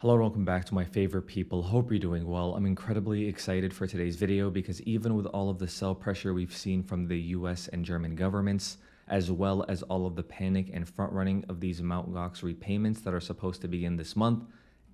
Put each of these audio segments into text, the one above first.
Hello and welcome back to my favorite people. Hope you're doing well. I'm incredibly excited for today's video because even with all of the sell pressure we've seen from the US and German governments, as well as all of the panic and front running of these Mt. Gox repayments that are supposed to begin this month,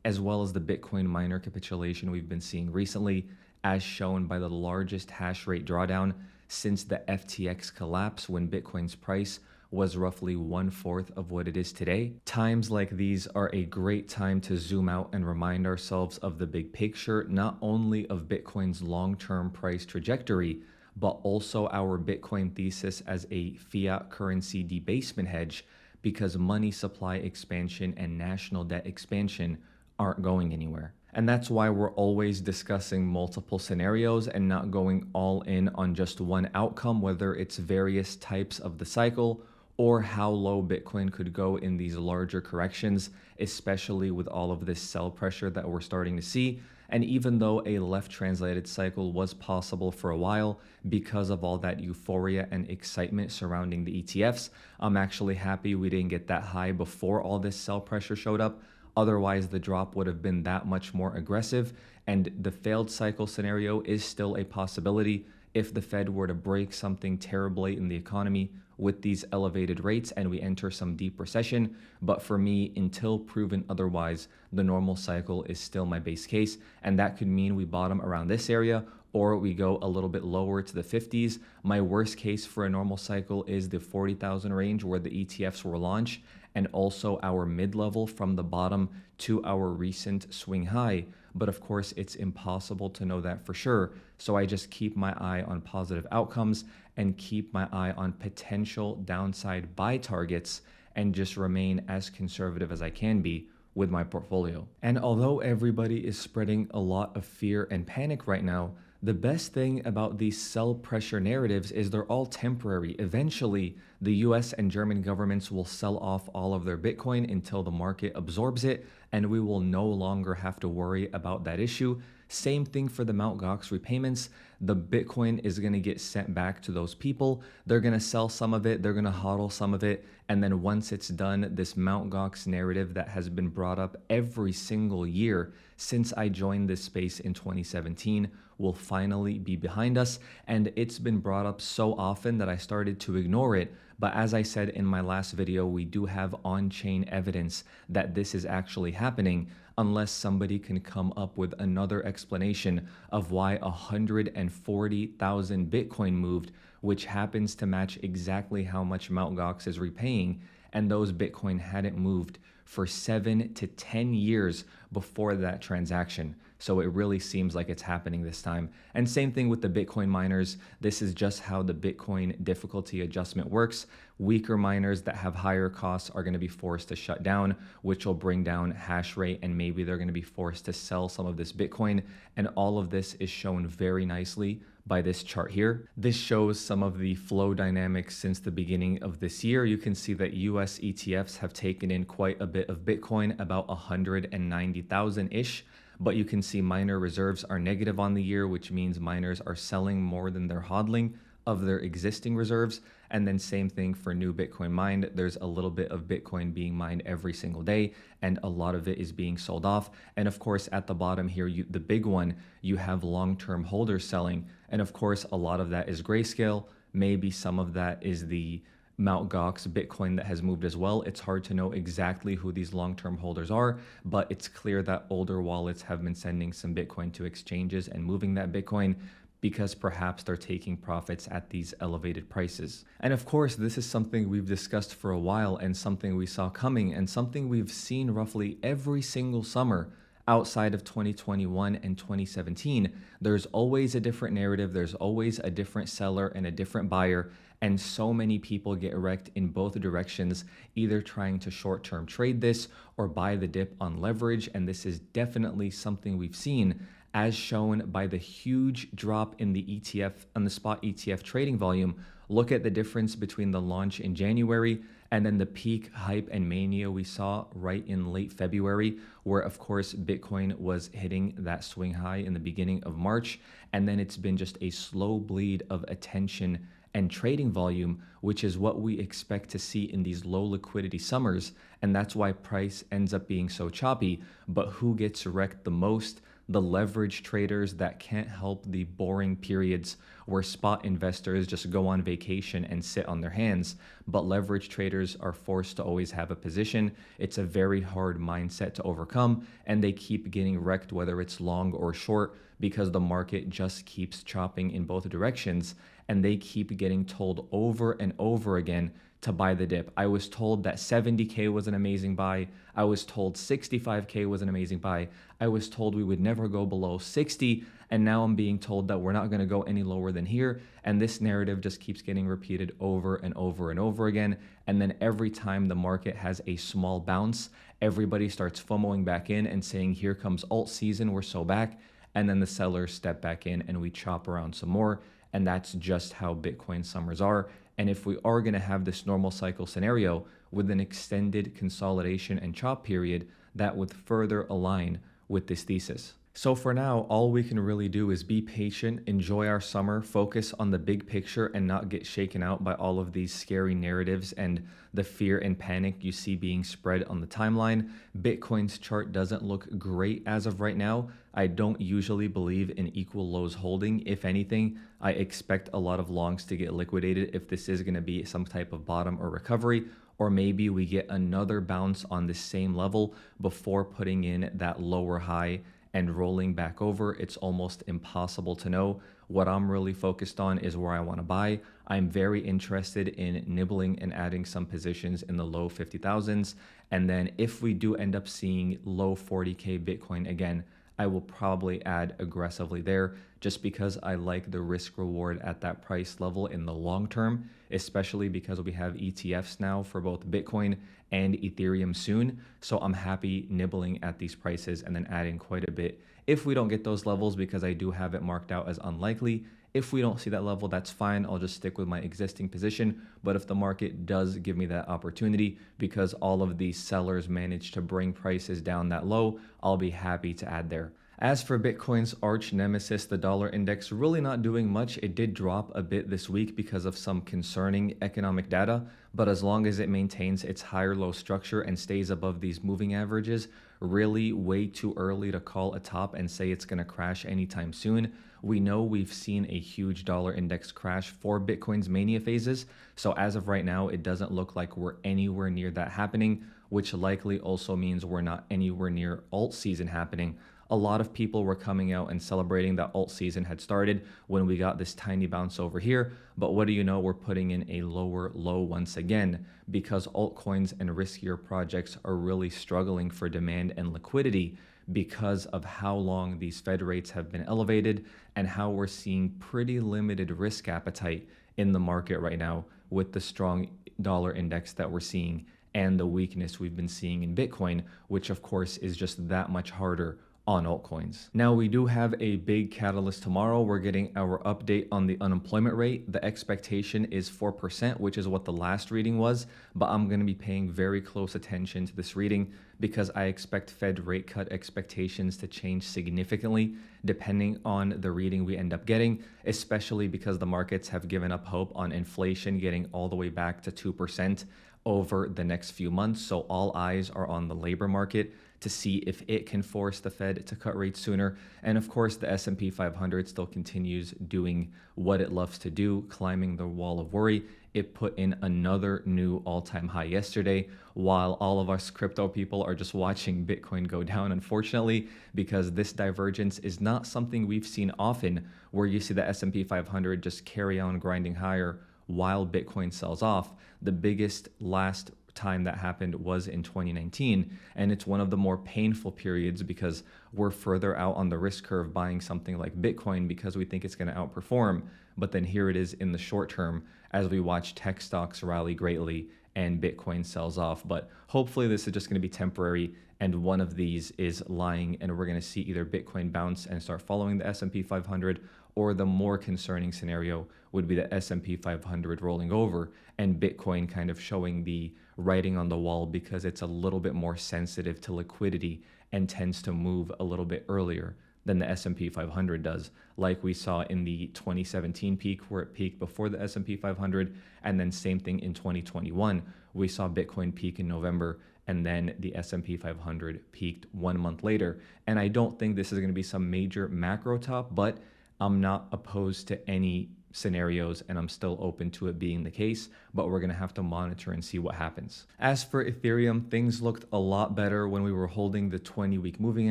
as well as the Bitcoin miner capitulation we've been seeing recently, as shown by the largest hash rate drawdown since the FTX collapse when Bitcoin's price was roughly 1/4 of what it is today. Times like these are a great time to zoom out and remind ourselves of the big picture, not only of Bitcoin's long-term price trajectory, but also our Bitcoin thesis as a fiat currency debasement hedge, because money supply expansion and national debt expansion aren't going anywhere. And that's why we're always discussing multiple scenarios and not going all in on just one outcome, whether it's various types of the cycle or how low Bitcoin could go in these larger corrections, especially with all of this sell pressure that we're starting to see. And even though a left translated cycle was possible for a while because of all that euphoria and excitement surrounding the ETFs, I'm actually happy we didn't get that high before all this sell pressure showed up. Otherwise, the drop would have been that much more aggressive, and the failed cycle scenario is still a possibility if the Fed were to break something terribly in the economy with these elevated rates and we enter some deep recession. But for me, until proven otherwise, the normal cycle is still my base case, and that could mean we bottom around this area or we go a little bit lower to the 50s. My worst case for a normal cycle is the 40,000 range where the ETFs were launched, and also our mid-level from the bottom to our recent swing high. But of course, it's impossible to know that for sure. So I just keep my eye on positive outcomes and keep my eye on potential downside buy targets and just remain as conservative as I can be with my portfolio. And although everybody is spreading a lot of fear and panic right now, the best thing about these sell pressure narratives is they're all temporary. Eventually, the US and German governments will sell off all of their Bitcoin until the market absorbs it, and we will no longer have to worry about that issue. Same thing for the Mt. Gox repayments. The Bitcoin is going to get sent back to those people. They're going to sell some of it, they're going to hodl some of it, and then once it's done, this Mt. Gox narrative that has been brought up every single year since I joined this space in 2017 will finally be behind us. And it's been brought up so often that I started to ignore it. But as I said in my last video, we do have on-chain evidence that this is actually happening, unless somebody can come up with another explanation of why 140,000 Bitcoin moved, which happens to match exactly how much Mt. Gox is repaying, and those Bitcoin hadn't moved for 7 to 10 years before that transaction. So it really seems like it's happening this time. And same thing with the Bitcoin miners. This is just how the Bitcoin difficulty adjustment works. Weaker miners that have higher costs are going to be forced to shut down, which will bring down hash rate, and maybe they're going to be forced to sell some of this Bitcoin. And all of this is shown very nicely by this chart here. This shows some of the flow dynamics since the beginning of this year. You can see that US ETFs have taken in quite a bit of Bitcoin, about 190,000-ish. But you can see miner reserves are negative on the year, which means miners are selling more than they're hodling of their existing reserves. And then same thing for new Bitcoin mined. There's a little bit of Bitcoin being mined every single day, and a lot of it is being sold off. And of course, at the bottom here, the big one, you have long-term holders selling. And of course, a lot of that is grayscale. Maybe some of that is the Mt. Gox Bitcoin that has moved as well. It's hard to know exactly who these long-term holders are, but it's clear that older wallets have been sending some Bitcoin to exchanges and moving that Bitcoin because perhaps they're taking profits at these elevated prices. And of course, this is something we've discussed for a while and something we saw coming and something we've seen roughly every single summer outside of 2021 and 2017. There's always a different narrative. There's always a different seller and a different buyer. And so many people get wrecked in both directions, either trying to short-term trade this or buy the dip on leverage. And this is definitely something we've seen, as shown by the huge drop in the ETF, on the spot ETF trading volume. Look at the difference between the launch in January and then the peak hype and mania we saw right in late February, where of course Bitcoin was hitting that swing high in the beginning of March. And then it's been just a slow bleed of attention and trading volume, which is what we expect to see in these low liquidity summers. And that's why price ends up being so choppy. But who gets wrecked the most? The leverage traders that can't help the boring periods where spot investors just go on vacation and sit on their hands. But leverage traders are forced to always have a position. It's a very hard mindset to overcome, and they keep getting wrecked, whether it's long or short, because the market just keeps chopping in both directions, and they keep getting told over and over again to buy the dip. I was told that 70K was an amazing buy. I was told 65K was an amazing buy. I was told we would never go below 60. And now I'm being told that we're not going to go any lower than here. And this narrative just keeps getting repeated over and over and over again. And then every time the market has a small bounce, everybody starts FOMOing back in and saying, here comes alt season, we're so back. And then the sellers step back in and we chop around some more. And that's just how Bitcoin summers are. And if we are going to have this normal cycle scenario with an extended consolidation and chop period, that would further align with this thesis. So for now, all we can really do is be patient, enjoy our summer, focus on the big picture and not get shaken out by all of these scary narratives and the fear and panic you see being spread on the timeline. Bitcoin's chart doesn't look great as of right now. I don't usually believe in equal lows holding. If anything, I expect a lot of longs to get liquidated if this is going to be some type of bottom or recovery, or maybe we get another bounce on the same level before putting in that lower high and rolling back over. It's almost impossible to know. What I'm really focused on is where I want to buy. I'm very interested in nibbling and adding some positions in the low 50,000s. And then if we do end up seeing low 40K Bitcoin again, I will probably add aggressively there just because I like the risk reward at that price level in the long term, especially because we have ETFs now for both Bitcoin and Ethereum soon. So I'm happy nibbling at these prices and then adding quite a bit if we don't get those levels, because I do have it marked out as unlikely. If we don't see that level, that's fine. I'll just stick with my existing position. But if the market does give me that opportunity because all of these sellers managed to bring prices down that low, I'll be happy to add there. As for Bitcoin's arch nemesis, the dollar index, really not doing much. It did drop a bit this week because of some concerning economic data, but as long as it maintains its higher low structure and stays above these moving averages, really way too early to call a top and say it's going to crash anytime soon. We know we've seen a huge dollar index crash for Bitcoin's mania phases, so as of right now, it doesn't look like we're anywhere near that happening, which likely also means we're not anywhere near alt season happening. A lot of people were coming out and celebrating that alt season had started when we got this tiny bounce over here. But what do you know? We're putting in a lower low once again because altcoins and riskier projects are really struggling for demand and liquidity because of how long these Fed rates have been elevated and how we're seeing pretty limited risk appetite in the market right now with the strong dollar index that we're seeing and the weakness we've been seeing in Bitcoin, which of course is just that much harder on altcoins. Now we do have a big catalyst tomorrow. We're getting our update on the unemployment rate. The expectation is 4%, which is what the last reading was, but I'm going to be paying very close attention to this reading because I expect Fed rate cut expectations to change significantly depending on the reading we end up getting, especially because the markets have given up hope on inflation getting all the way back to 2% over the next few months. So all eyes are on the labor market to see if it can force the Fed to cut rates sooner. And of course, the S&P 500 still continues doing what it loves to do, climbing the wall of worry. It put in another new all-time high yesterday, while all of us crypto people are just watching Bitcoin go down, unfortunately, because this divergence is not something we've seen often, where you see the S&P 500 just carry on grinding higher while Bitcoin sells off. The biggest last time that happened was in 2019, and it's one of the more painful periods because we're further out on the risk curve buying something like Bitcoin because we think it's going to outperform, but then here it is in the short term as we watch tech stocks rally greatly and Bitcoin sells off. But hopefully this is just going to be temporary and one of these is lying and we're going to see either Bitcoin bounce and start following the S&P 500, or the more concerning scenario would be the S&P 500 rolling over and Bitcoin kind of showing the writing on the wall because it's a little bit more sensitive to liquidity and tends to move a little bit earlier than the S&P 500 does, like we saw in the 2017 peak where it peaked before the S&P 500, and then same thing in 2021. We saw Bitcoin peak in November, and then the S&P 500 peaked 1 month later. And I don't think this is going to be some major macro top, but I'm not opposed to any scenarios and I'm still open to it being the case, but we're going to have to monitor and see what happens. As for Ethereum, things looked a lot better when we were holding the 20-week moving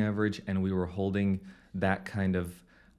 average and we were holding that kind of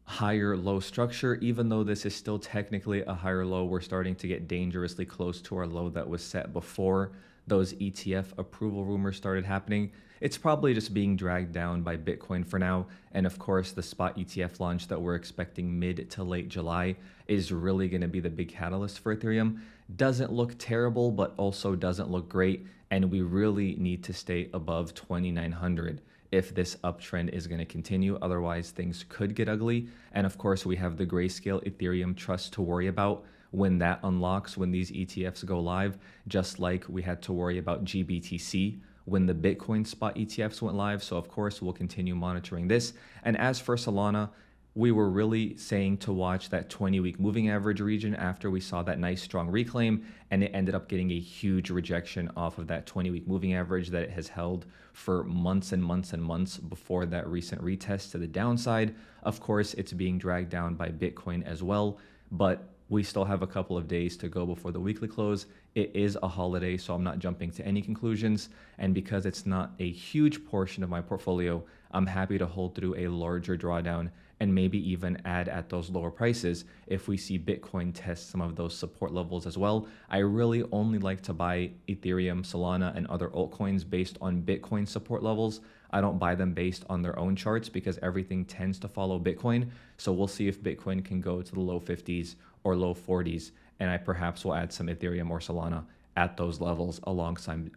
higher low structure. Even though this is still technically a higher low, we're starting to get dangerously close to our low that was set before those ETF approval rumors started happening. It's probably just being dragged down by Bitcoin for now. And of course, the spot ETF launch that we're expecting mid to late July is really going to be the big catalyst for Ethereum. Doesn't look terrible, but also doesn't look great. And we really need to stay above 2,900 if this uptrend is going to continue. Otherwise, things could get ugly. And of course, we have the Grayscale Ethereum Trust to worry about when that unlocks, when these ETFs go live, just like we had to worry about GBTC when the Bitcoin spot ETFs went live. So of course, we'll continue monitoring this. And as for Solana, we were really saying to watch that 20-week moving average region after we saw that nice strong reclaim, and it ended up getting a huge rejection off of that 20-week moving average that it has held for months and months and months before that recent retest to the downside. Of course, it's being dragged down by Bitcoin as well, but we still have a couple of days to go before the weekly close. It is a holiday, so I'm not jumping to any conclusions. And because it's not a huge portion of my portfolio, I'm happy to hold through a larger drawdown and maybe even add at those lower prices if we see Bitcoin test some of those support levels as well. I really only like to buy Ethereum, Solana, and other altcoins based on Bitcoin support levels. I don't buy them based on their own charts because everything tends to follow Bitcoin. So we'll see if Bitcoin can go to the low 50s or low 40s, and I perhaps will add some Ethereum or Solana at those levels alongside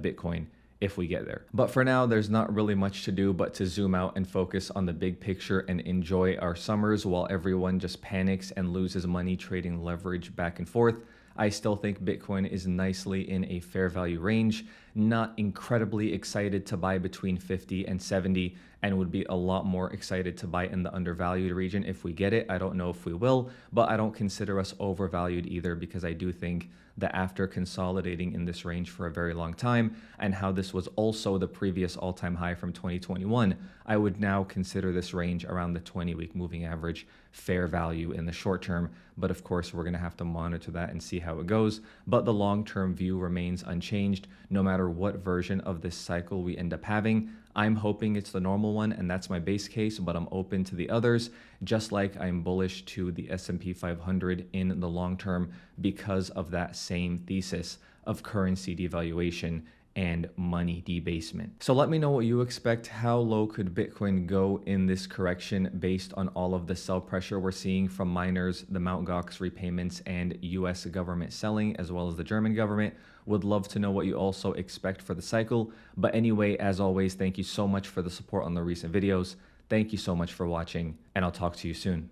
Bitcoin if we get there. But for now, there's not really much to do but to zoom out and focus on the big picture and enjoy our summers while everyone just panics and loses money trading leverage back and forth. I still think Bitcoin is nicely in a fair value range, not incredibly excited to buy between 50 and 70, and would be a lot more excited to buy in the undervalued region if we get it. I don't know if we will, but I don't consider us overvalued either because I do think that after consolidating in this range for a very long time and how this was also the previous all-time high from 2021, I would now consider this range around the 20-week moving average fair value in the short term. But of course, we're going to have to monitor that and see how it goes. But the long-term view remains unchanged no matter what version of this cycle we end up having. I'm hoping it's the normal one, and that's my base case, but I'm open to the others, just like I'm bullish to the S&P 500 in the long term because of that same thesis of currency devaluation and money debasement. So let me know what you expect. How low could Bitcoin go in this correction based on all of the sell pressure we're seeing from miners, the Mt. Gox repayments, and US government selling, as well as the German government? Would love to know what you also expect for the cycle. But anyway, as always, thank you so much for the support on the recent videos. Thank you so much for watching, and I'll talk to you soon.